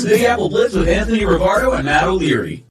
Big Apple Blitz with Anthony Rivardo and Matt O'Leary.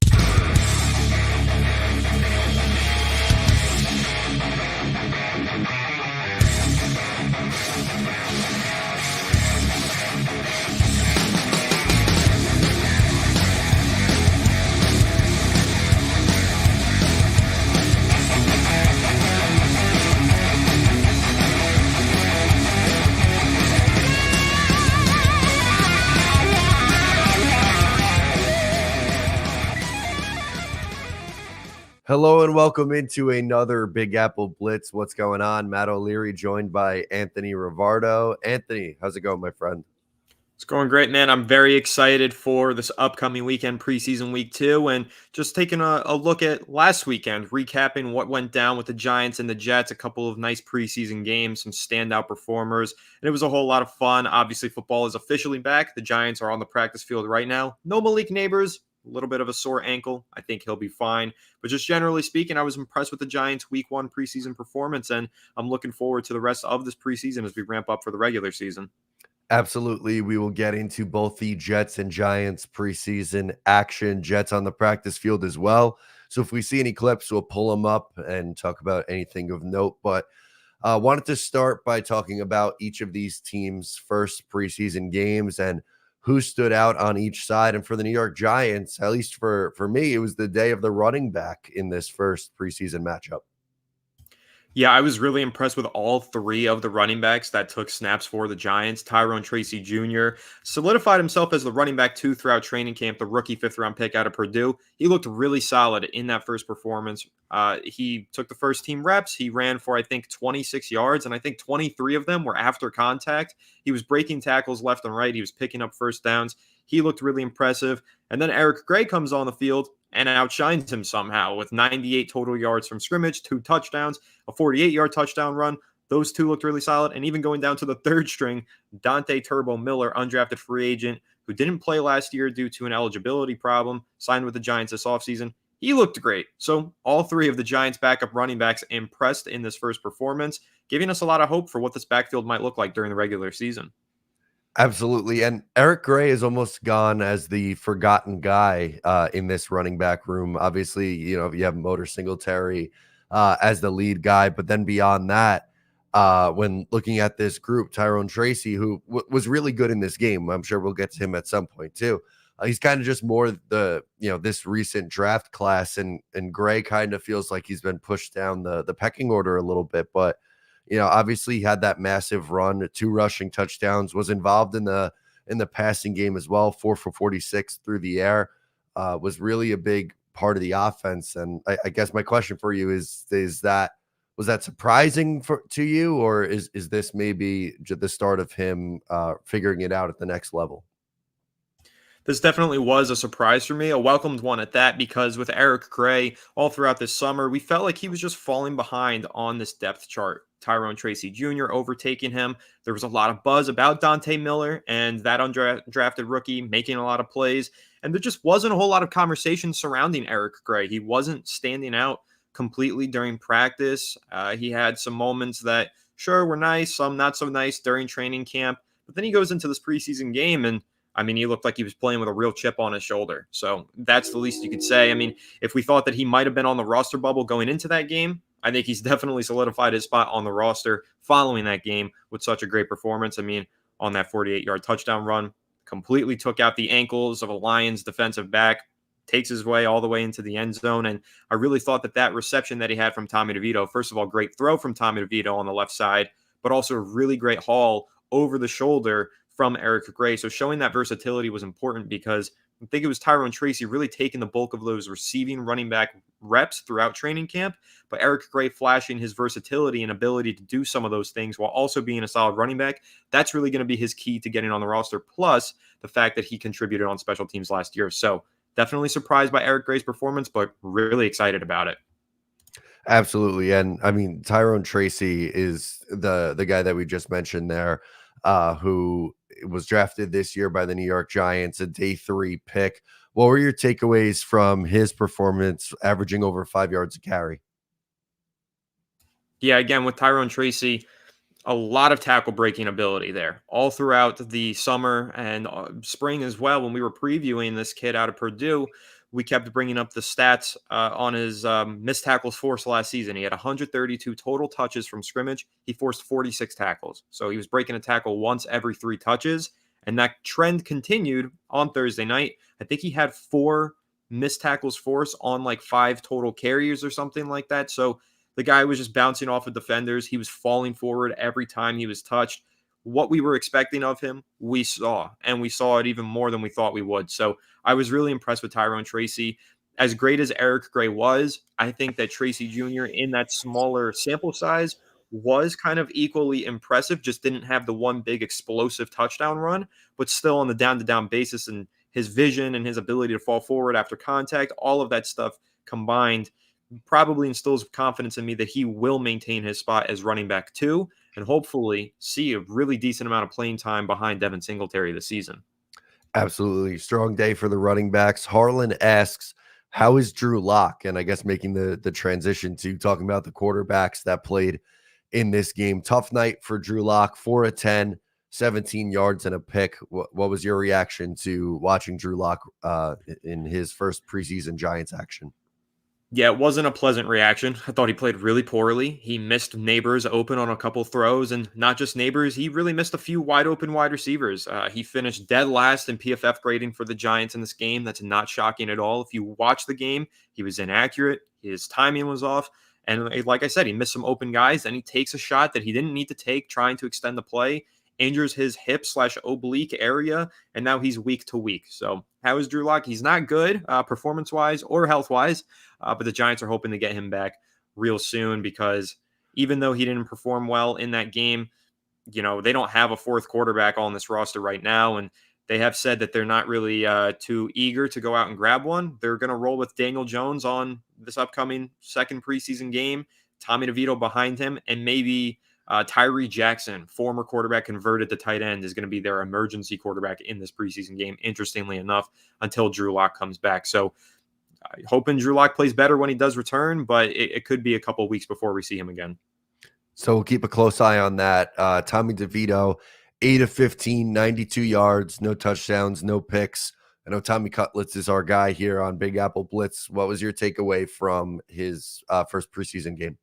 Hello and welcome into another Big Apple Blitz. What's going on? Matt O'Leary joined by Anthony Rivardo. Anthony, how's it going, my friend? It's going great, man. I'm very excited for this upcoming weekend, preseason week 2, and just taking a look at last weekend, recapping what went down with the Giants and the Jets, a couple of nice preseason games, some standout performers, and it was a whole lot of fun. Obviously, football is officially back. The Giants are on the practice field right now. No Malik Neighbors, a little bit of a sore ankle. I think he'll be fine. But just generally speaking, I was impressed with the Giants' week 1 preseason performance, and I'm looking forward to the rest of this preseason as we ramp up for the regular season. Absolutely. We will get into both the Jets and Giants preseason action. Jets on the practice field as well. So if we see any clips, we'll pull them up and talk about anything of note. But wanted to start by talking about each of these teams' first preseason games and who stood out on each side. And for the New York Giants, at least for me, it was the day of the running back in this first preseason matchup. Yeah, I was really impressed with all 3 of the running backs that took snaps for the Giants. Tyrone Tracy Jr. solidified himself as the running back 2 throughout training camp, the rookie 5th-round pick out of Purdue. He looked really solid in that first performance. He took the first team reps. He ran for, I think, 26 yards, and I think 23 of them were after contact. He was breaking tackles left and right. He was picking up first downs. He looked really impressive. And then Eric Gray comes on the field and outshines him somehow with 98 total yards from scrimmage, 2 touchdowns, a 48-yard touchdown run. Those 2 looked really solid. And even going down to the 3rd string, Dante Turbo Miller, undrafted free agent, who didn't play last year due to an eligibility problem, signed with the Giants this offseason. He looked great. So all 3 of the Giants' backup running backs impressed in this first performance, giving us a lot of hope for what this backfield might look like during the regular season. Absolutely. And Eric Gray is almost gone as the forgotten guy in this running back room. Obviously, you have Motor Singletary as the lead guy. But then beyond that, when looking at this group, Tyrone Tracy, who was really good in this game, I'm sure we'll get to him at some point too. He's kind of just more this recent draft class, and Gray kind of feels like he's been pushed down the pecking order a little bit. But obviously he had that massive run, 2 rushing touchdowns, was involved in the passing game as well, 4 for 46 through the air, was really a big part of the offense. And I guess my question for you was that surprising to you, or is this maybe the start of him figuring it out at the next level? This definitely was a surprise for me, a welcomed one at that, because with Eric Gray all throughout this summer, we felt like he was just falling behind on this depth chart. Tyrone Tracy Jr. overtaking him. There was a lot of buzz about Dante Miller and that undrafted rookie making a lot of plays. And there just wasn't a whole lot of conversation surrounding Eric Gray. He wasn't standing out completely during practice. He had some moments that, sure, were nice, some not so nice during training camp. But then he goes into this preseason game and he looked like he was playing with a real chip on his shoulder. So that's the least you could say. If we thought that he might have been on the roster bubble going into that game, I think he's definitely solidified his spot on the roster following that game with such a great performance. On that 48-yard touchdown run, completely took out the ankles of a Lions defensive back, takes his way all the way into the end zone. And I really thought that reception that he had from Tommy DeVito, first of all, great throw from Tommy DeVito on the left side, but also a really great haul over the shoulder from Eric Gray. So showing that versatility was important, because I think it was Tyrone Tracy really taking the bulk of those receiving running back reps throughout training camp, but Eric Gray flashing his versatility and ability to do some of those things while also being a solid running back. That's really going to be his key to getting on the roster, plus the fact that he contributed on special teams last year. So definitely surprised by Eric Gray's performance, but really excited about it. Absolutely. And Tyrone Tracy is the guy that we just mentioned there, who was drafted this year by the New York Giants, a day 3 pick. What were your takeaways from his performance, averaging over 5 yards a carry? Yeah, again, with Tyrone Tracy, A lot of tackle breaking ability there all throughout the summer and spring as well. When we were previewing this kid out of Purdue, we kept bringing up the stats on his missed tackles forced last season. He had 132 total touches from scrimmage. He forced 46 tackles. So he was breaking a tackle once every 3 touches. And that trend continued on Thursday night. I think he had 4 missed tackles forced on like 5 total carries or something like that. So the guy was just bouncing off of defenders. He was falling forward every time he was touched. What we were expecting of him, we saw, and we saw it even more than we thought we would. So I was really impressed with Tyrone Tracy. As great as Eric Gray was, I think that Tracy Jr. in that smaller sample size was kind of equally impressive, just didn't have the one big explosive touchdown run, but still on the down-to-down basis and his vision and his ability to fall forward after contact, all of that stuff combined probably instills confidence in me that he will maintain his spot as running back 2 and hopefully see a really decent amount of playing time behind Devin Singletary this season. Absolutely. Strong day for the running backs. Harlan asks, how is Drew Lock? And I guess making the transition to talking about the quarterbacks that played in this game. Tough night for Drew Lock, 4 of 10, 17 yards and a pick. What was your reaction to watching Drew Lock in his first preseason Giants action? Yeah, it wasn't a pleasant reaction. I thought he played really poorly. He missed Neighbors open on a couple throws, and not just Neighbors, he really missed a few wide open wide receivers. He finished dead last in PFF grading for the Giants in this game. That's not shocking at all. If you watch the game, he was inaccurate. His timing was off. And like I said, he missed some open guys. Then he takes a shot that he didn't need to take, trying to extend the play, injures his hip/oblique area, and now he's week to week. So how is Drew Lock? He's not good performance-wise or health-wise, but the Giants are hoping to get him back real soon because even though he didn't perform well in that game, you know, they don't have a 4th quarterback on this roster right now, and they have said that they're not really too eager to go out and grab one. They're going to roll with Daniel Jones on this upcoming second preseason game, Tommy DeVito behind him, and maybe Tyree Jackson, former quarterback converted to tight end, is going to be their emergency quarterback in this preseason game, interestingly enough, until Drew Lock comes back. So hoping Drew Lock plays better when he does return, but it could be a couple of weeks before we see him again. So we'll keep a close eye on that. Tommy DeVito, 8 of 15, 92 yards, no touchdowns, no picks. I know Tommy Cutlitz is our guy here on Big Apple Blitz. What was your takeaway from his first preseason game?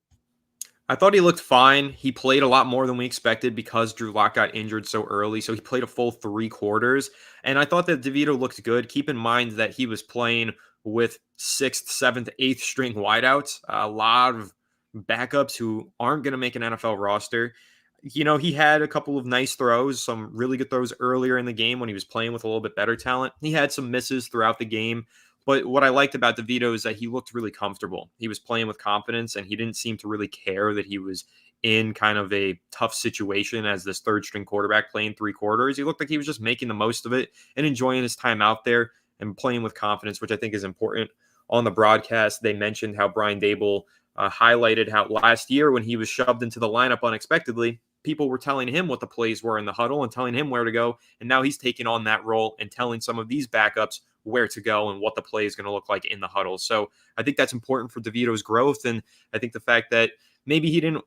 I thought he looked fine. He played a lot more than we expected because Drew Lock got injured so early. So he played a full 3 quarters. And I thought that DeVito looked good. Keep in mind that he was playing with 6th, 7th, 8th string wideouts, a lot of backups who aren't going to make an NFL roster. You know, he had a couple of nice throws, some really good throws earlier in the game when he was playing with a little bit better talent. He had some misses throughout the game. But what I liked about DeVito is that he looked really comfortable. He was playing with confidence, and he didn't seem to really care that he was in kind of a tough situation as this 3rd string quarterback playing 3 quarters. He looked like he was just making the most of it and enjoying his time out there and playing with confidence, which I think is important. On the broadcast, they mentioned how Brian Dable highlighted how last year when he was shoved into the lineup unexpectedly, people were telling him what the plays were in the huddle and telling him where to go. And now he's taking on that role and telling some of these backups where to go and what the play is going to look like in the huddle. So I think that's important for DeVito's growth. And I think the fact that maybe he didn't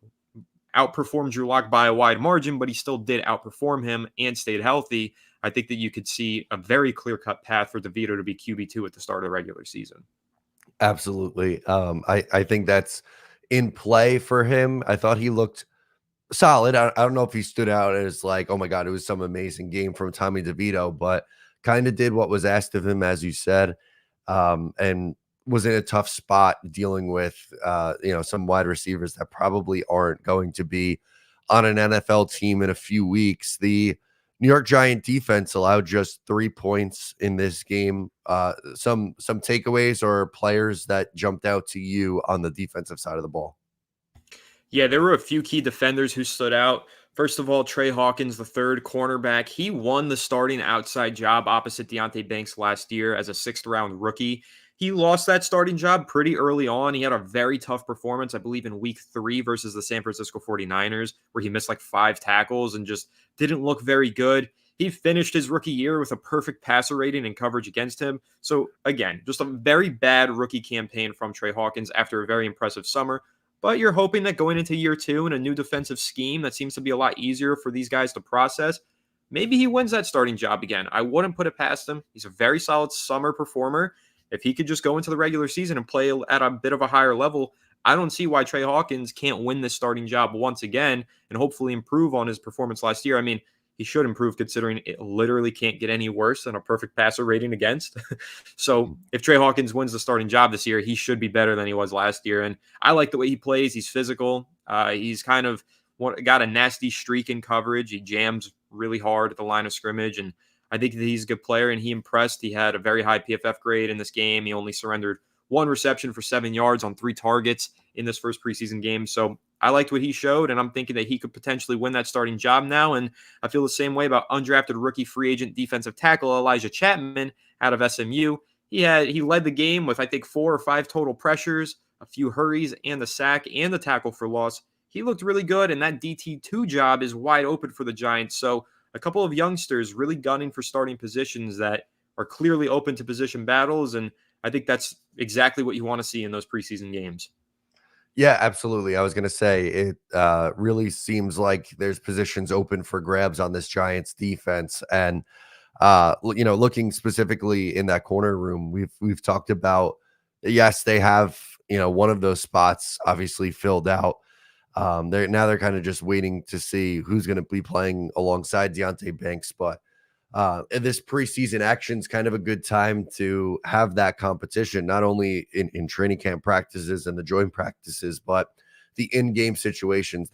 outperform Drew Lock by a wide margin, but he still did outperform him and stayed healthy. I think that you could see a very clear-cut path for DeVito to be QB2 at the start of the regular season. Absolutely. I think that's in play for him. I thought he looked solid. I don't know if he stood out as like, oh my God, it was some amazing game from Tommy DeVito, but kind of did what was asked of him, as you said, and was in a tough spot dealing with, some wide receivers that probably aren't going to be on an NFL team in a few weeks. The New York Giant defense allowed just 3 points in this game. Some takeaways or players that jumped out to you on the defensive side of the ball? Yeah, there were a few key defenders who stood out. First of all, Trey Hawkins, the 3rd cornerback, he won the starting outside job opposite Deonte Banks last year as a 6th-round rookie. He lost that starting job pretty early on. He had a very tough performance, I believe, in week 3 versus the San Francisco 49ers, where he missed like 5 tackles and just didn't look very good. He finished his rookie year with a perfect passer rating and coverage against him. So, again, just a very bad rookie campaign from Trey Hawkins after a very impressive summer. But you're hoping that going into year 2 in a new defensive scheme that seems to be a lot easier for these guys to process, maybe he wins that starting job again. I wouldn't put it past him. He's a very solid summer performer. If he could just go into the regular season and play at a bit of a higher level, I don't see why Trey Hawkins can't win this starting job once again and hopefully improve on his performance last year. I mean, he should improve considering it literally can't get any worse than a perfect passer rating against. So if Trey Hawkins wins the starting job this year, he should be better than he was last year. And I like the way he plays. He's physical. He's kind of got a nasty streak in coverage. He jams really hard at the line of scrimmage. And I think that he's a good player, and he impressed. He had a very high PFF grade in this game. He only surrendered 1 reception for 7 yards on 3 targets in this first preseason game. So I liked what he showed, and I'm thinking that he could potentially win that starting job now. And I feel the same way about undrafted rookie free agent defensive tackle Elijah Chapman out of SMU. He led the game with, I think, 4 or 5 total pressures, a few hurries, and the sack and the tackle for loss. He looked really good, and that DT2 job is wide open for the Giants. So a couple of youngsters really gunning for starting positions that are clearly open to position battles, and I think that's exactly what you want to see in those preseason games. Yeah, absolutely. I was going to say it really seems like there's positions open for grabs on this Giants defense. And, looking specifically in that corner room, we've talked about, yes, they have, one of those spots obviously filled out. They're kind of just waiting to see who's going to be playing alongside Deonte Banks. But and this preseason action is kind of a good time to have that competition, not only in training camp practices and the joint practices, but the in-game situations.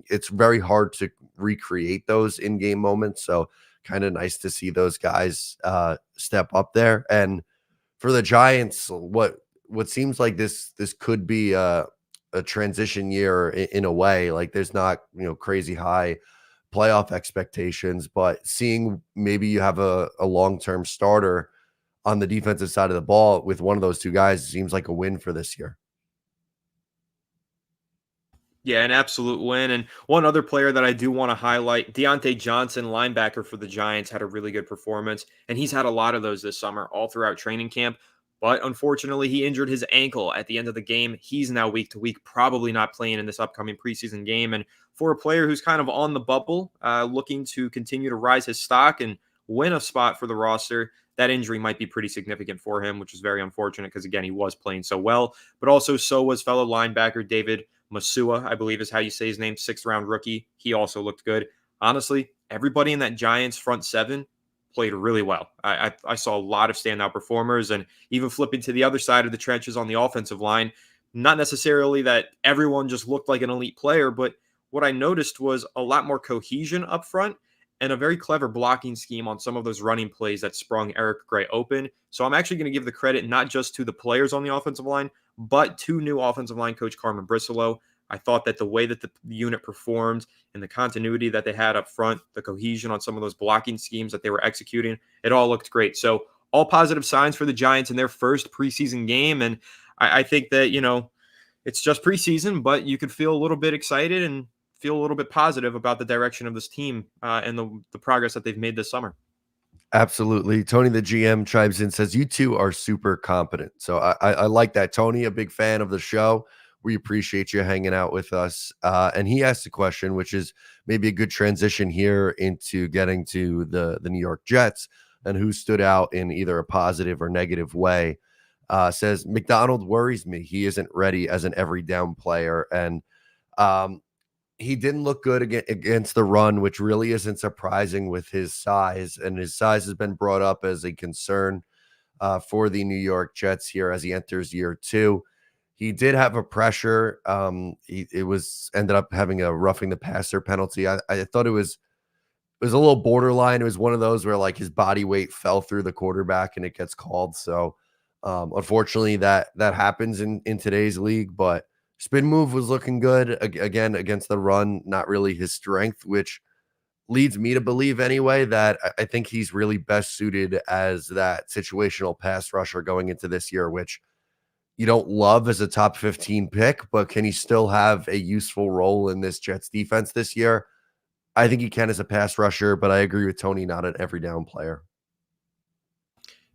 It's very hard to recreate those in-game moments. So kind of nice to see those guys step up there. And for the Giants, what seems like this could be a transition year in a way. Like there's not, crazy high playoff expectations, but seeing maybe you have a long-term starter on the defensive side of the ball with one of those two guys seems like a win for this year. Yeah, an absolute win. And one other player that I do want to highlight, Deontay Johnson, linebacker for the Giants, had a really good performance. And he's had a lot of those this summer all throughout training camp. But unfortunately, he injured his ankle at the end of the game. He's now week to week, probably not playing in this upcoming preseason game. And for a player who's kind of on the bubble, looking to continue to rise his stock and win a spot for the roster, that injury might be pretty significant for him, which is very unfortunate because, again, he was playing so well. But also so was fellow linebacker David Masua, I believe is how you say his name, 6th-round rookie. He also looked good. Honestly, everybody in that Giants front 7 played really well. I saw a lot of standout performers, and even flipping to the other side of the trenches on the offensive line, not necessarily that everyone just looked like an elite player, but what I noticed was a lot more cohesion up front and a very clever blocking scheme on some of those running plays that sprung Eric Gray open. So I'm actually going to give the credit not just to the players on the offensive line, but to new offensive line coach Carmen Bricelo. I thought that the way that the unit performed and the continuity that they had up front, the cohesion on some of those blocking schemes that they were executing, it all looked great. So all positive signs for the Giants in their first preseason game. And I think that, it's just preseason, but you could feel a little bit excited and feel a little bit positive about the direction of this team and the progress that they've made this summer. Absolutely. Tony, the GM, chimes in, says, you two are super competent. So I like that. Tony, a big fan of the show. We appreciate you hanging out with us. And he asked a question, which is maybe a good transition here into getting to the New York Jets and who stood out in either a positive or negative way. Says, McDonald worries me. He isn't ready as an every down player. And he didn't look good against the run, which really isn't surprising with his size. And his size has been brought up as a concern for the New York Jets here as he enters year 2. He did have a pressure. Ended up having a roughing the passer penalty. I thought it was a little borderline. It was one of those where like his body weight fell through the quarterback and it gets called. So unfortunately that happens in today's league, but spin move was looking good again against the run, not really his strength, which leads me to believe anyway that I think he's really best suited as that situational pass rusher going into this year, which you don't love as a top 15 pick, but can he still have a useful role in this Jets defense this year? I think he can as a pass rusher, but I agree with Tony, not an every down player.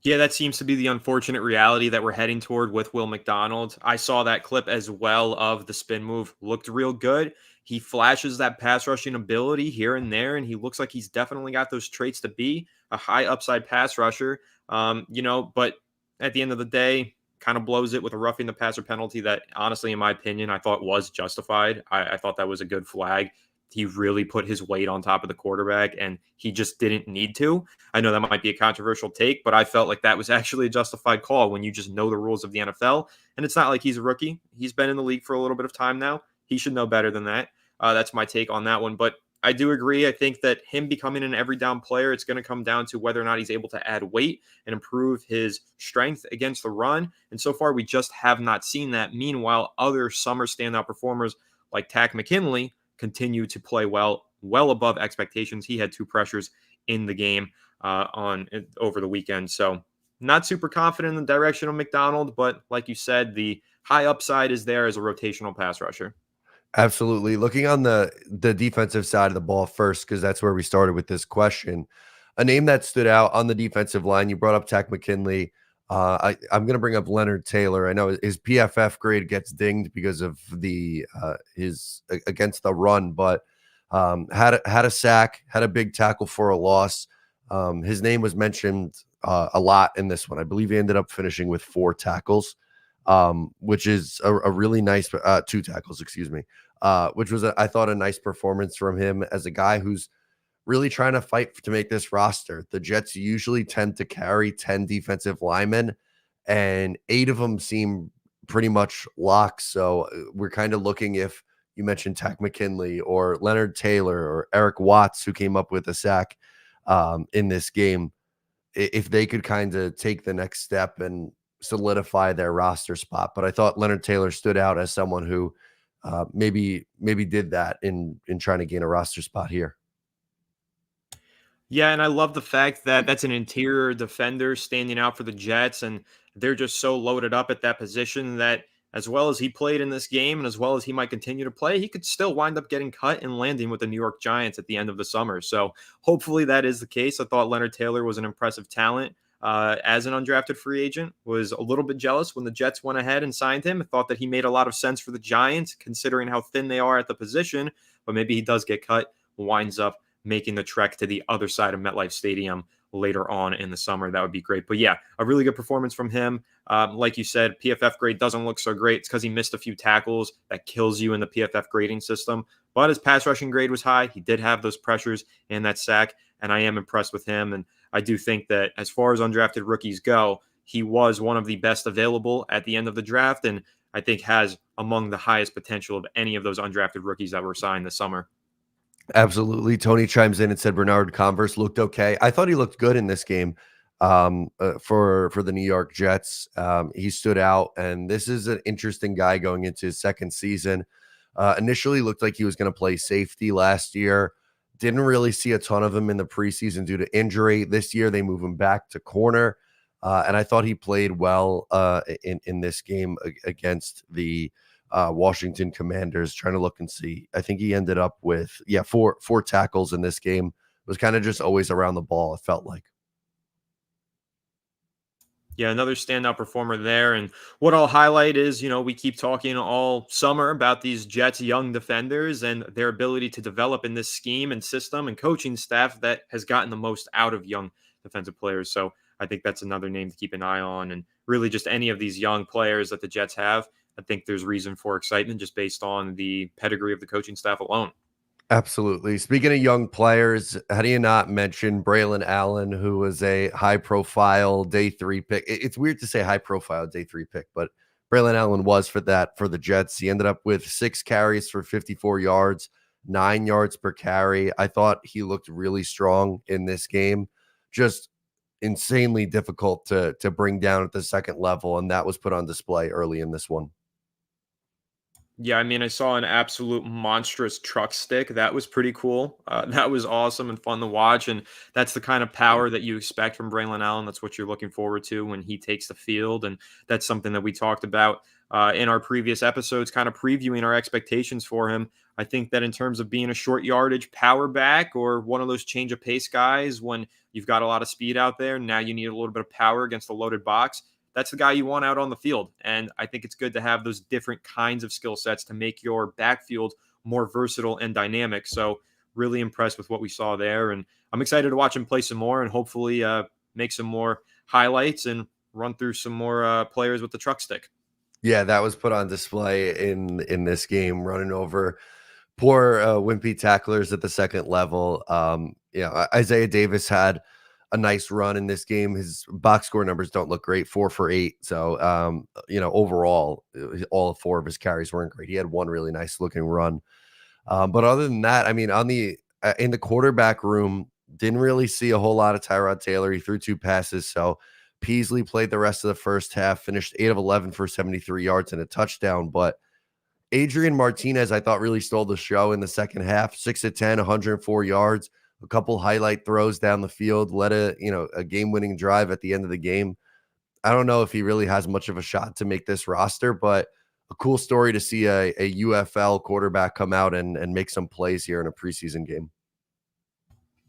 Yeah, that seems to be the unfortunate reality that we're heading toward with Will McDonald. I saw that clip as well of the spin move. Looked real good. He flashes that pass rushing ability here and there, and he looks like he's definitely got those traits to be a high upside pass rusher. But at the end of the day, kind of blows it with a roughing the passer penalty that, honestly, in my opinion, I thought was justified. I thought that was a good flag. He really put his weight on top of the quarterback, and he just didn't need to. I know that might be a controversial take, but I felt like that was actually a justified call when you just know the rules of the NFL. And it's not like he's a rookie. He's been in the league for a little bit of time now. He should know better than that. That's my take on that one. But I do agree. I think that him becoming an every down player, it's going to come down to whether or not he's able to add weight and improve his strength against the run. And so far, we just have not seen that. Meanwhile, other summer standout performers like Tack McKinley continue to play well above expectations. He had 2 pressures in the game on over the weekend. So not super confident in the direction of McDonald, but like you said, the high upside is there as a rotational pass rusher. Absolutely. Looking on the defensive side of the ball first, because that's where we started with this question. A name that stood out on the defensive line, you brought up Tack McKinley. I'm going to bring up Leonard Taylor. I know his PFF grade gets dinged because of the his against the run, but had a sack, had a big tackle for a loss. His name was mentioned a lot in this one. I believe he ended up finishing with 4 tackles, which is a really nice 2 tackles, excuse me, which was I thought a nice performance from him as a guy who's really trying to fight to make this roster. The Jets usually tend to carry 10 defensive linemen, and 8 of them seem pretty much locks. So we're kind of looking, if you mentioned Tack McKinley or Leonard Taylor or Eric Watts, who came up with a sack in this game, if they could kind of take the next step and solidify their roster spot. But I thought Leonard Taylor stood out as someone who maybe did that in trying to gain a roster spot here. Yeah, and I love the fact that that's an interior defender standing out for the Jets, and they're just so loaded up at that position that as well as he played in this game and as well as he might continue to play, he could still wind up getting cut and landing with the New York Giants at the end of the summer. So hopefully that is the case. I thought Leonard Taylor was an impressive talent. As an undrafted free agent, was a little bit jealous when the Jets went ahead and signed him. I thought that he made a lot of sense for the Giants, considering how thin they are at the position. But maybe he does get cut, winds up making the trek to the other side of MetLife Stadium later on in the summer. That would be great. But yeah, a really good performance from him. Like you said, PFF grade doesn't look so great. It's because he missed a few tackles. That kills you in the PFF grading system. But his pass rushing grade was high. He did have those pressures and that sack, and I am impressed with him. And I do think that as far as undrafted rookies go, he was one of the best available at the end of the draft, and I think has among the highest potential of any of those undrafted rookies that were signed this summer. Absolutely. Tony chimes in and said Bernard Converse looked okay. I thought he looked good in this game for the New York Jets. He stood out, and this is an interesting guy going into his second season. Initially looked like he was going to play safety last year. Didn't really see a ton of him in the preseason due to injury. This year they move him back to corner, and I thought he played well in this game against the Washington Commanders. Trying to look and see. I think he ended up with four tackles in this game. It was kind of just always around the ball, it felt like. Yeah, another standout performer there. And what I'll highlight is, we keep talking all summer about these Jets young defenders and their ability to develop in this scheme and system and coaching staff that has gotten the most out of young defensive players. So I think that's another name to keep an eye on. And really just any of these young players that the Jets have, I think there's reason for excitement just based on the pedigree of the coaching staff alone. Absolutely. Speaking of young players, how do you not mention Braylon Allen, who was a high-profile day 3 pick? It's weird to say high-profile day 3 pick, but Braylon Allen was for the Jets. He ended up with 6 carries for 54 yards, 9 yards per carry. I thought he looked really strong in this game. Just insanely difficult to bring down at the second level, and that was put on display early in this one. Yeah, I mean, I saw an absolute monstrous truck stick. That was pretty cool. That was awesome and fun to watch. And that's the kind of power that you expect from Braylon Allen. That's what you're looking forward to when he takes the field. And that's something that we talked about in our previous episodes, kind of previewing our expectations for him. I think that in terms of being a short yardage power back or one of those change of pace guys, when you've got a lot of speed out there, now you need a little bit of power against a loaded box. That's the guy you want out on the field. And I think it's good to have those different kinds of skill sets to make your backfield more versatile and dynamic. So really impressed with what we saw there. And I'm excited to watch him play some more and hopefully make some more highlights and run through some more players with the truck stick. Yeah, that was put on display in this game, running over poor wimpy tacklers at the second level. Isaiah Davis had a nice run in this game. His box score numbers don't look great, 4 for 8. So, overall, all 4 of his carries weren't great. He had one really nice looking run. But other than that, I mean, in the quarterback room, didn't really see a whole lot of Tyrod Taylor. He threw 2 passes. So Peasley played the rest of the first half, finished 8 of 11 for 73 yards and a touchdown. But Adrian Martinez, I thought, really stole the show in the second half. 6 of 10, 104 yards, a couple highlight throws down the field, led a game-winning drive at the end of the game. I don't know if he really has much of a shot to make this roster, but a cool story to see a UFL quarterback come out and make some plays here in a preseason game.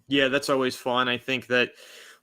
Yeah, that's always fun. I think that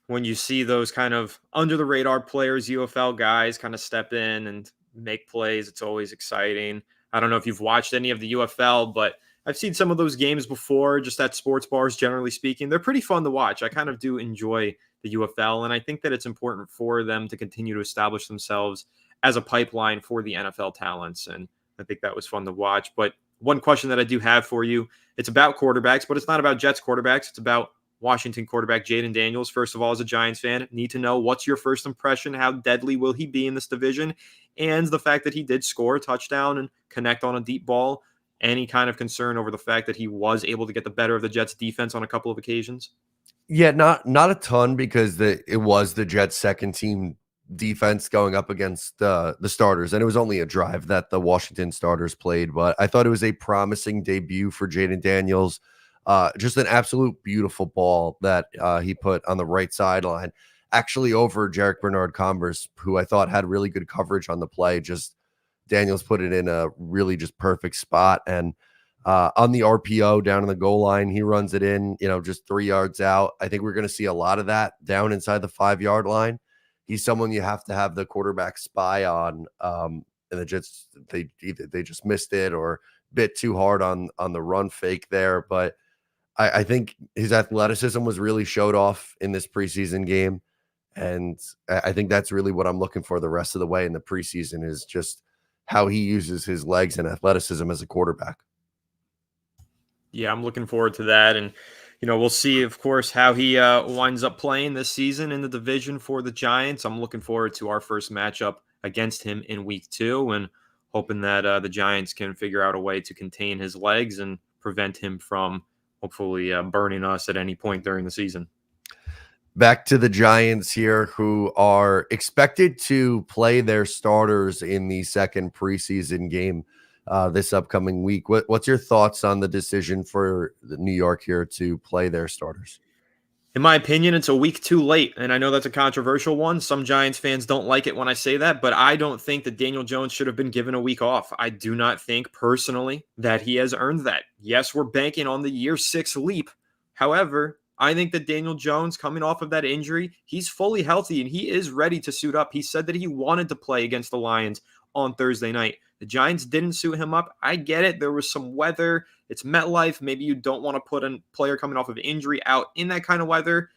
when you see those kind of under the radar players, UFL guys kind of step in and make plays, it's always exciting. I don't know if you've watched any of the UFL, but I've seen some of those games before, just at sports bars, generally speaking. They're pretty fun to watch. I kind of do enjoy the UFL, and I think that it's important for them to continue to establish themselves as a pipeline for the NFL talents, and I think that was fun to watch. But one question that I do have for you, it's about quarterbacks, but it's not about Jets quarterbacks. It's about Washington quarterback Jaden Daniels. First of all, as a Giants fan, need to know, what's your first impression? How deadly will he be in this division? And the fact that he did score a touchdown and connect on a deep ball. Any kind of concern over the fact that he was able to get the better of the Jets defense on a couple of occasions? Yeah, not a ton, because it was the Jets' second team defense going up against the starters, and it was only a drive that the Washington starters played. But I thought it was a promising debut for Jaden Daniels. Just an absolute beautiful ball that he put on the right sideline, actually over Jarek Bernard-Converse, who I thought had really good coverage on the play. Just Daniels put it in a really just perfect spot. And on the RPO down in the goal line, he runs it in, just 3 yards out. I think we're going to see a lot of that down inside the 5-yard line. He's someone you have to have the quarterback spy on. And the Jets, they just missed it or bit too hard on the run fake there. But I think his athleticism was really showed off in this preseason game. And I think that's really what I'm looking for the rest of the way in the preseason, is just how he uses his legs and athleticism as a quarterback. Yeah, I'm looking forward to that. And, we'll see, of course, how he winds up playing this season in the division for the Giants. I'm looking forward to our first matchup against him in week 2 and hoping that the Giants can figure out a way to contain his legs and prevent him from hopefully burning us at any point during the season. Back to the Giants here, who are expected to play their starters in the second preseason game this upcoming week. What's your thoughts on the decision for New York here to play their starters? In my opinion, it's a week too late, and I know that's a controversial one. Some Giants fans don't like it when I say that, but I don't think that Daniel Jones should have been given a week off. I do not think personally that he has earned that. Yes, we're banking on the year 6 leap. However, I think that Daniel Jones, coming off of that injury, he's fully healthy and he is ready to suit up. He said that he wanted to play against the Lions on Thursday night. The Giants didn't suit him up. I get it. There was some weather. It's MetLife. Maybe you don't want to put a player coming off of injury out in that kind of weather.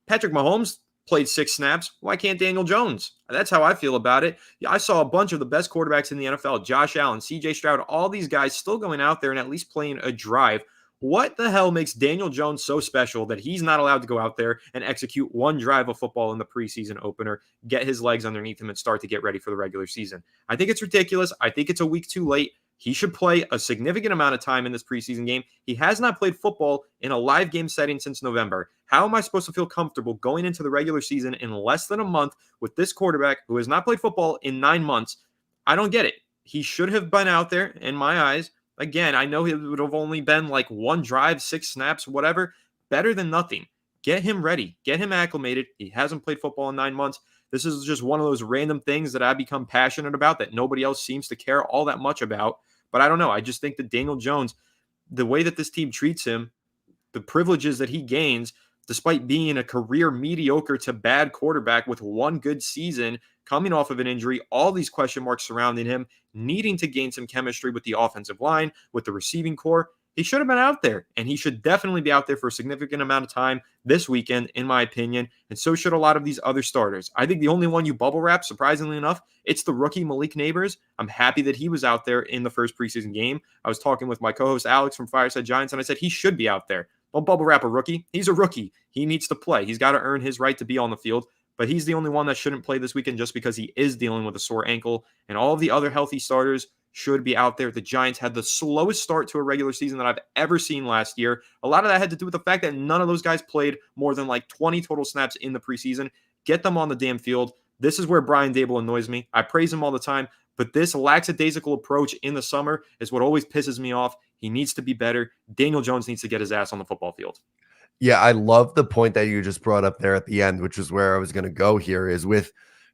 Patrick Mahomes played 6 snaps. Why can't Daniel Jones? That's how I feel about it. I saw a bunch of the best quarterbacks in the NFL, Josh Allen, CJ Stroud, all these guys still going out there and at least playing a drive. What the hell makes Daniel Jones so special that he's not allowed to go out there and execute one drive of football in the preseason opener, get his legs underneath him, and start to get ready for the regular season? I think it's ridiculous. I think it's a week too late. He should play a significant amount of time in this preseason game. He has not played football in a live game setting since November. How am I supposed to feel comfortable going into the regular season in less than a month with this quarterback who has not played football in 9 months? I don't get it. He should have been out there, in my eyes. Again, I know it would have only been like 1 drive, 6 snaps, whatever. Better than nothing. Get him ready. Get him acclimated. He hasn't played football in 9 months. This is just one of those random things that I become passionate about that nobody else seems to care all that much about. But I don't know. I just think that Daniel Jones, the way that this team treats him, the privileges that he gains, despite being a career mediocre to bad quarterback with one good season, coming off of an injury, all these question marks surrounding him, needing to gain some chemistry with the offensive line, with the receiving core. He should have been out there, and he should definitely be out there for a significant amount of time this weekend, in my opinion, and so should a lot of these other starters. I think the only one you bubble wrap, surprisingly enough, it's the rookie Malik Neighbors. I'm happy that he was out there in the first preseason game. I was talking with my co-host Alex from Fireside Giants, and I said he should be out there. Don't bubble wrap a rookie. He's a rookie. He needs to play. He's got to earn his right to be on the field, but he's the only one that shouldn't play this weekend just because he is dealing with a sore ankle, and all of the other healthy starters should be out there. The Giants had the slowest start to a regular season that I've ever seen last year. A lot of that had to do with the fact that none of those guys played more than like 20 total snaps in the preseason. Get them on the damn field. This is where Brian Dable annoys me. I praise him all the time, but this lackadaisical approach in the summer is what always pisses me off. He needs to be better. Daniel Jones needs to get his ass on the football field. Yeah, I love the point that you just brought up there at the end, which is where I was going to go here, is with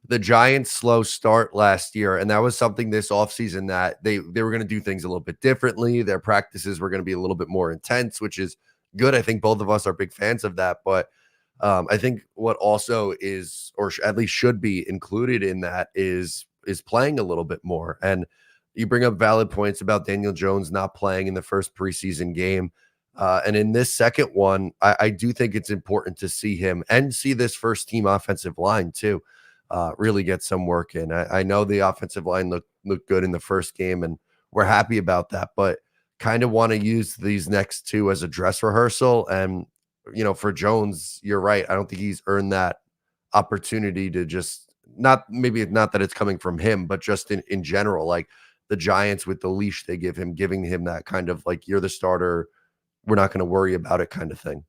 the Giants' slow start last year. And that was something this offseason that they were going to do things a little bit differently. Their practices were going to be a little bit more intense, which is good. I think both of us are big fans of that. But I think what also is, or at least should be included in that is playing a little bit more. And you bring up valid points about Daniel Jones not playing in the first preseason game. And in this second one, I do think it's important to see him and see this first team offensive line too, really get some work in. I know the offensive line looked good in the first game, and we're happy about that, but kind of want to use these next two as a dress rehearsal. And, for Jones, you're right. I don't think he's earned that opportunity to just not that it's coming from him, but just in general, like the Giants with the leash they give him, giving him that kind of like, you're the starter, we're not going to worry about it kind of thing.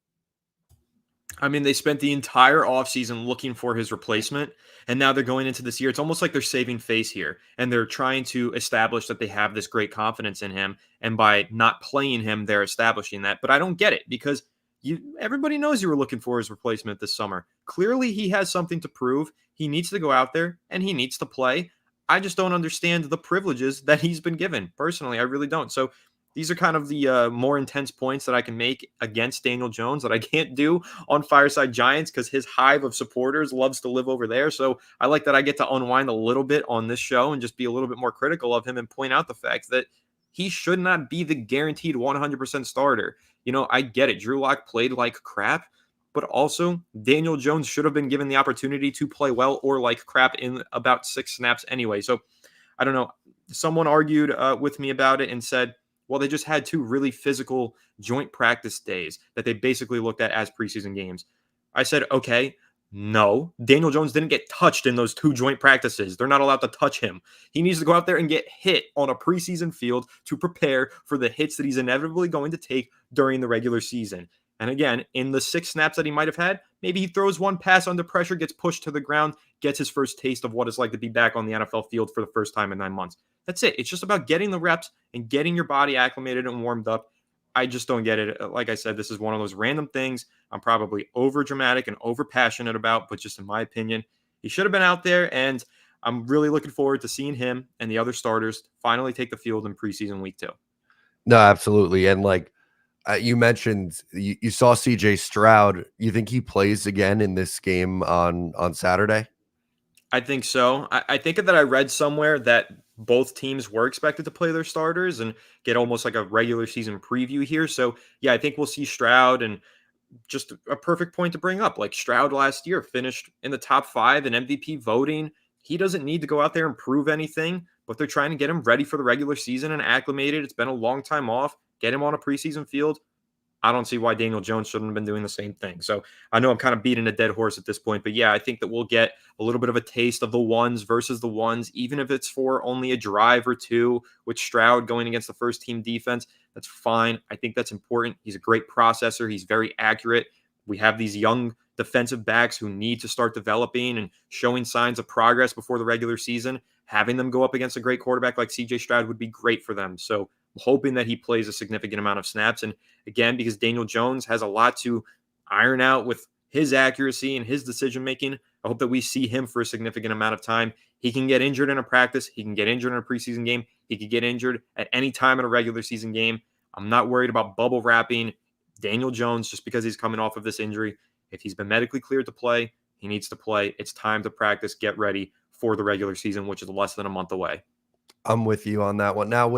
I mean, they spent the entire offseason looking for his replacement, and now they're going into this year. It's almost like they're saving face here, and they're trying to establish that they have this great confidence in him, and by not playing him, they're establishing that. But I don't get it, because everybody knows you were looking for his replacement this summer. Clearly, he has something to prove. He needs to go out there, and he needs to play. I just don't understand the privileges that he's been given. Personally, I really don't. So these are kind of the more intense points that I can make against Daniel Jones that I can't do on Fireside Giants because his hive of supporters loves to live over there. So I like that I get to unwind a little bit on this show and just be a little bit more critical of him and point out the fact that he should not be the guaranteed 100% starter. I get it. Drew Lock played like crap, but also Daniel Jones should have been given the opportunity to play well or like crap in about 6 snaps anyway. So I don't know. Someone argued with me about it and said, well, they just had 2 really physical joint practice days that they basically looked at as preseason games. I said, okay, no. Daniel Jones didn't get touched in those 2 joint practices. They're not allowed to touch him. He needs to go out there and get hit on a preseason field to prepare for the hits that he's inevitably going to take during the regular season. And again, in the 6 snaps that he might have had, maybe he throws one pass under pressure, gets pushed to the ground, gets his first taste of what it's like to be back on the NFL field for the first time in 9 months. That's it. It's just about getting the reps and getting your body acclimated and warmed up. I just don't get it. Like I said, this is one of those random things I'm probably over dramatic and over passionate about, but just in my opinion, he should have been out there, and I'm really looking forward to seeing him and the other starters finally take the field in preseason week 2. No, absolutely. And like you mentioned, you saw CJ Stroud. You think he plays again in this game on Saturday? I think so. I think that I read somewhere that both teams were expected to play their starters and get almost like a regular season preview here. So, yeah, I think we'll see Stroud, and just a perfect point to bring up. Like Stroud last year finished in the top 5 in MVP voting. He doesn't need to go out there and prove anything, but they're trying to get him ready for the regular season and acclimated. It's been a long time off. Get him on a preseason field. I don't see why Daniel Jones shouldn't have been doing the same thing. So I know I'm kind of beating a dead horse at this point, but yeah, I think that we'll get a little bit of a taste of the ones versus the ones, even if it's for only a drive or 2 with Stroud going against the first team defense. That's fine. I think that's important. He's a great processor. He's very accurate. We have these young defensive backs who need to start developing and showing signs of progress before the regular season. Having them go up against a great quarterback like CJ Stroud would be great for them. So I'm hoping that he plays a significant amount of snaps. And again, because Daniel Jones has a lot to iron out with his accuracy and his decision making. I hope that we see him for a significant amount of time. He can get injured in a practice. He can get injured in a preseason game. He could get injured at any time in a regular season game. I'm not worried about bubble wrapping Daniel Jones just because he's coming off of this injury. If he's been medically cleared to play, he needs to play. It's time to practice, get ready for the regular season, which is less than a month away. I'm with you on that one. Now,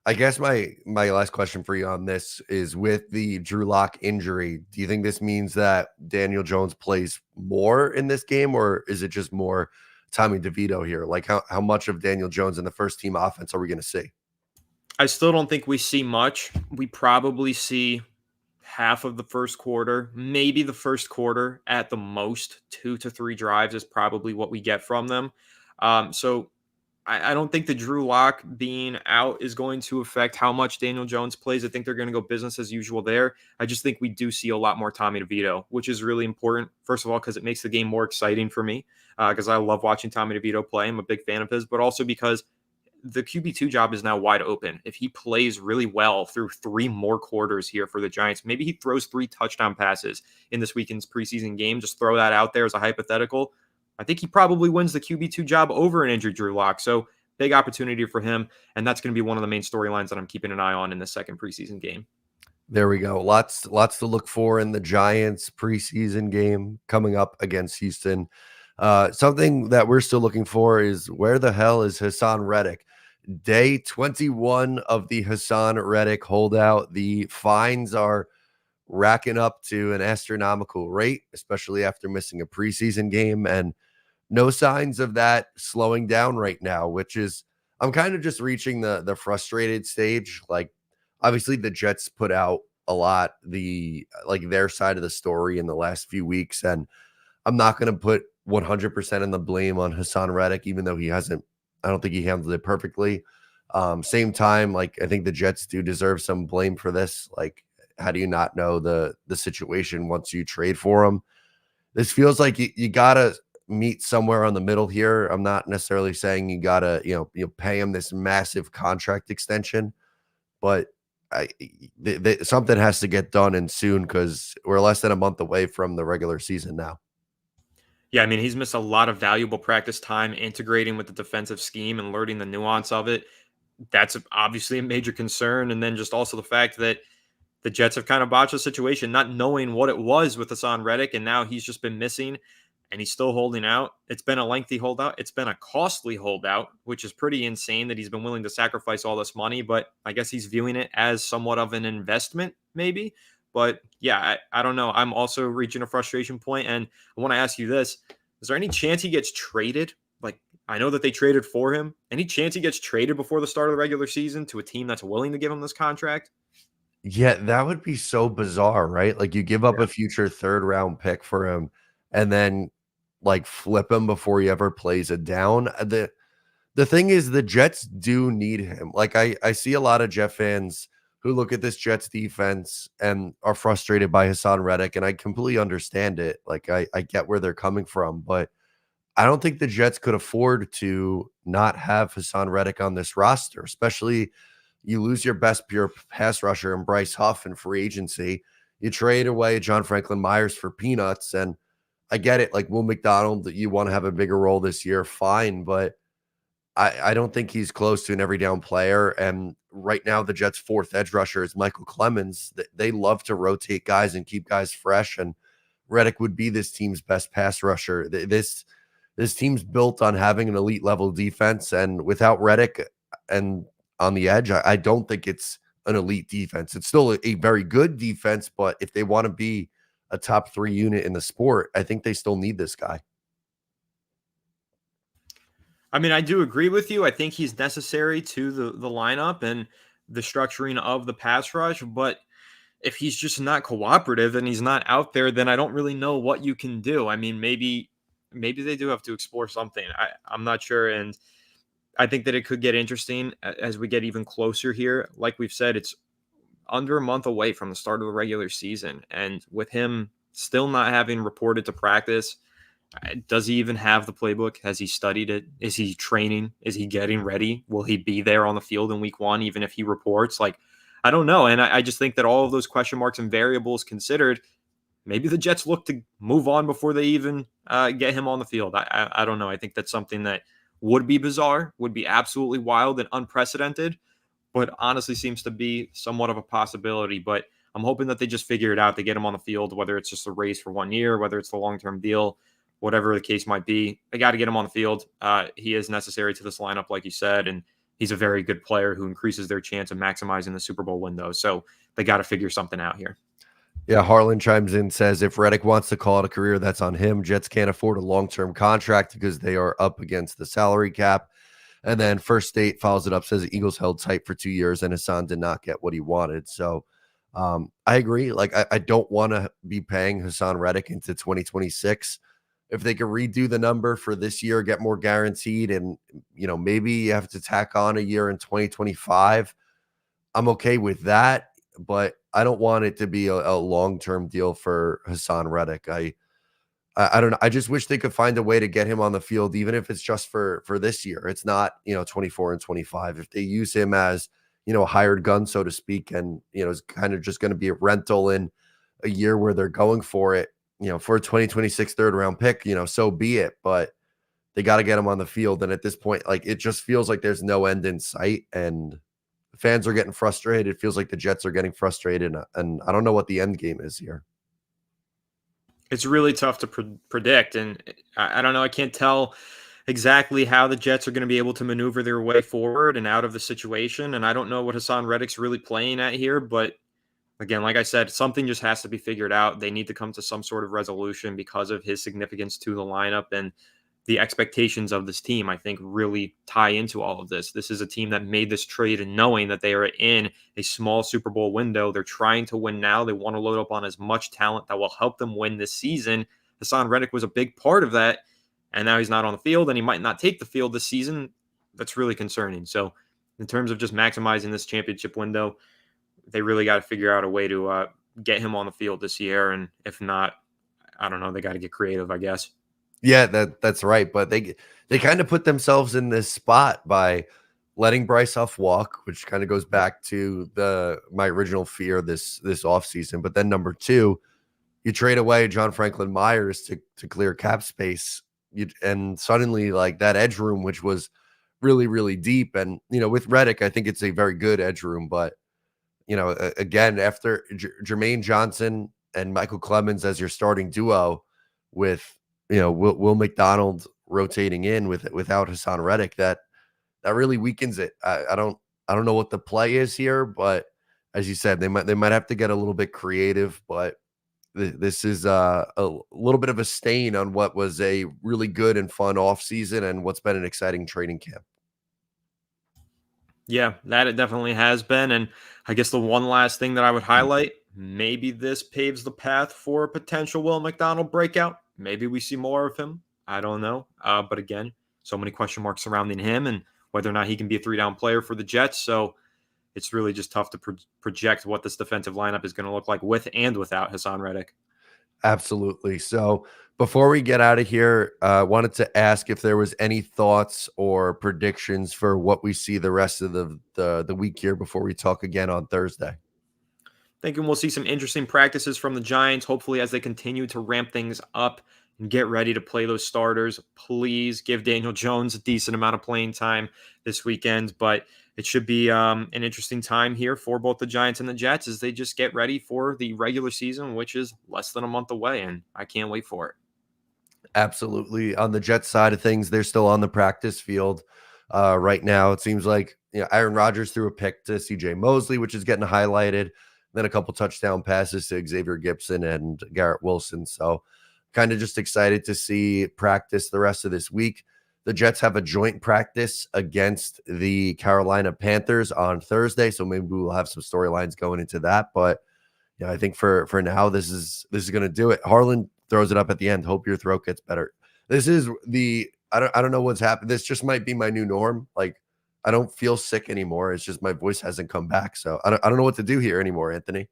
I guess my last question for you on this is with the Drew Lock injury, do you think this means that Daniel Jones plays more in this game, or is it just more Tommy DeVito here? Like how much of Daniel Jones in the first team offense are we going to see? I still don't think we see much. We probably see half of the first quarter, maybe the first quarter at the most. 2 to 3 drives is probably what we get from them. So I don't think the Drew Lock being out is going to affect how much Daniel Jones plays. I think they're going to go business as usual there. I just think we do see a lot more Tommy DeVito, which is really important. First of all, because it makes the game more exciting for me, because I love watching Tommy DeVito play. I'm a big fan of his, but also because the QB2 job is now wide open. If he plays really well through 3 more quarters here for the Giants, maybe he throws 3 touchdown passes in this weekend's preseason game. Just throw that out there as a hypothetical. I think he probably wins the QB2 job over an injured Drew Lock. So big opportunity for him. And that's going to be one of the main storylines that I'm keeping an eye on in the second preseason game. There we go. Lots to look for in the Giants preseason game coming up against Houston. Something that we're still looking for is where the hell is Hassan Reddick? Day 21 of the Hassan Reddick holdout. The fines are racking up to an astronomical rate, especially after missing a preseason game, and no signs of that slowing down right now, which is, I'm kind of just reaching the frustrated stage. Like, obviously the Jets put out a lot, their side of the story in the last few weeks, and I'm not going to put 100% of the blame on Hassan Reddick, even though I don't think he handled it perfectly. Same time, I think the Jets do deserve some blame for this. Like, how do you not know the situation once you trade for him? This feels like you gotta meet somewhere on the middle here. I'm not necessarily saying you gotta, pay him this massive contract extension, but something has to get done and soon, because we're less than a month away from the regular season now. Yeah, I mean, he's missed a lot of valuable practice time integrating with the defensive scheme and learning the nuance of it. That's obviously a major concern. And then just also the fact that the Jets have kind of botched the situation, not knowing what it was with Hassan Reddick, and now he's just been missing, and he's still holding out. It's been a lengthy holdout. It's been a costly holdout, which is pretty insane that he's been willing to sacrifice all this money, but I guess he's viewing it as somewhat of an investment, maybe. But yeah, I don't know. I'm also reaching a frustration point, and I want to ask you this. Is there any chance he gets traded? Like, I know that they traded for him. Any chance he gets traded before the start of the regular season to a team that's willing to give him this contract? Yeah, that would be so bizarre, right? Like, you give up a future 3rd round pick for him and then flip him before he ever plays a down. The thing is, the Jets do need him. Like, I see a lot of Jet fans who look at this Jets defense and are frustrated by Hassan Reddick, and I completely understand it. Like, I get where they're coming from, but I don't think the Jets could afford to not have Hassan Reddick on this roster, especially you lose your best pure pass rusher in Bryce Huff in free agency. You trade away John Franklin Myers for peanuts, and I get it. Like, Will McDonald, that you want to have a bigger role this year, fine, but I don't think he's close to an every down player. And right now, the Jets' 4th edge rusher is Michael Clemens. They love to rotate guys and keep guys fresh, and Reddick would be this team's best pass rusher. This team's built on having an elite level defense, and without Reddick and on the edge, I don't think it's an elite defense. It's still a very good defense, but if they want to be a top 3 unit in the sport, I think they still need this guy. I mean, I do agree with you. I think he's necessary to the lineup and the structuring of the pass rush. But if he's just not cooperative and he's not out there, then I don't really know what you can do. I mean, maybe they do have to explore something. I'm not sure. And I think that it could get interesting as we get even closer here. Like we've said, it's under a month away from the start of the regular season. And with him still not having reported to practice, does he even have the playbook? Has he studied it? Is he training? Is he getting ready? Will he be there on the field in week 1, even if he reports? I don't know. And I just think that all of those question marks and variables considered, maybe the Jets look to move on before they even get him on the field. I don't know. I think that's something that would be bizarre, would be absolutely wild and unprecedented, but honestly seems to be somewhat of a possibility. But I'm hoping that they just figure it out. They get him on the field, whether it's just a raise for 1 year, whether it's the long-term deal, whatever the case might be. They got to get him on the field. He is necessary to this lineup, like you said, and he's a very good player who increases their chance of maximizing the Super Bowl window. So they got to figure something out here. Yeah, Harlan chimes in, says, if Reddick wants to call it a career, that's on him. Jets can't afford a long-term contract because they are up against the salary cap. And then First State follows it up, says Eagles held tight for 2 years and Hassan did not get what he wanted. So I agree. Like, I don't want to be paying Hassan Reddick into 2026. If they can redo the number for this year, get more guaranteed, and, maybe you have to tack on a year in 2025, I'm okay with that. But I don't want it to be a long-term deal for Hassan Reddick. I don't know. I just wish they could find a way to get him on the field, even if it's just for this year. It's not, 24 and 25. If they use him as, a hired gun, so to speak, and, it's kind of just going to be a rental in a year where they're going for it, for a 2026 third-round pick, so be it. But they got to get him on the field. And at this point, like, it just feels like there's no end in sight. And fans are getting frustrated. It feels like the Jets are getting frustrated, and I don't know what the end game is here. It's really tough to predict, and I don't know. I can't tell exactly how the Jets are going to be able to maneuver their way forward and out of the situation, and I don't know what Hassan Reddick's really playing at here, but again, like I said, something just has to be figured out. They need to come to some sort of resolution because of his significance to the lineup, and the expectations of this team, I think, really tie into all of this. This is a team that made this trade and knowing that they are in a small Super Bowl window. They're trying to win now. They want to load up on as much talent that will help them win this season. Hassan Reddick was a big part of that, and now he's not on the field, and he might not take the field this season. That's really concerning. So in terms of just maximizing this championship window, they really got to figure out a way to get him on the field this year. And if not, I don't know, they got to get creative, I guess. Yeah, that's right. But they kind of put themselves in this spot by letting Bryce Huff walk, which kind of goes back to my original fear this offseason. But then number two, you trade away John Franklin Myers to clear cap space. And suddenly, like, that edge room, which was really, really deep. And, with Reddick, I think it's a very good edge room. But, again, after Jermaine Johnson and Michael Clemens as your starting duo with, Will McDonald rotating in without Hassan Reddick, that really weakens it. I don't know what the play is here, but as you said, they might have to get a little bit creative. But this is a little bit of a stain on what was a really good and fun offseason and what's been an exciting training camp. Yeah, that it definitely has been. And I guess the one last thing that I would highlight, maybe this paves the path for a potential Will McDonald breakout. Maybe we see more of him. I don't know. But again, so many question marks surrounding him and whether or not he can be a 3-down player for the Jets. So it's really just tough to project what this defensive lineup is going to look like with and without Hassan Reddick. Absolutely. So before we get out of here, I wanted to ask if there was any thoughts or predictions for what we see the rest of the week here before we talk again on Thursday. Thinking we'll see some interesting practices from the Giants, hopefully as they continue to ramp things up and get ready to play those starters. Please give Daniel Jones a decent amount of playing time this weekend, but it should be an interesting time here for both the Giants and the Jets as they just get ready for the regular season, which is less than a month away, and I can't wait for it. Absolutely. On the Jets side of things, they're still on the practice field right now. It seems like Aaron Rodgers threw a pick to CJ Mosley, which is getting highlighted. Then a couple touchdown passes to Xavier Gibson and Garrett Wilson. So kind of just excited to see practice the rest of this week. The Jets have a joint practice against the Carolina Panthers on Thursday. So maybe we'll have some storylines going into that. But yeah, I think for now, this is going to do it. Harlan throws it up at the end. Hope your throat gets better. This is I don't know what's happened. This just might be my new norm. Like, I don't feel sick anymore. It's just my voice hasn't come back. So I don't know what to do here anymore, Anthony.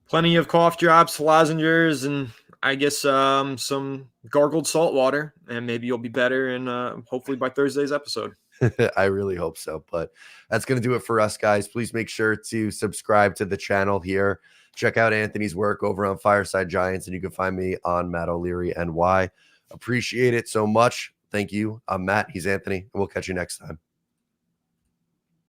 Plenty of cough drops, lozenges, and I guess some gargled salt water, and maybe you'll be better. And hopefully by Thursday's episode. I really hope so. But that's going to do it for us, guys. Please make sure to subscribe to the channel here. Check out Anthony's work over on Fireside Giants, and you can find me on Matt O'Leary NY. Appreciate it so much. Thank you. I'm Matt. He's Anthony. And we'll catch you next time.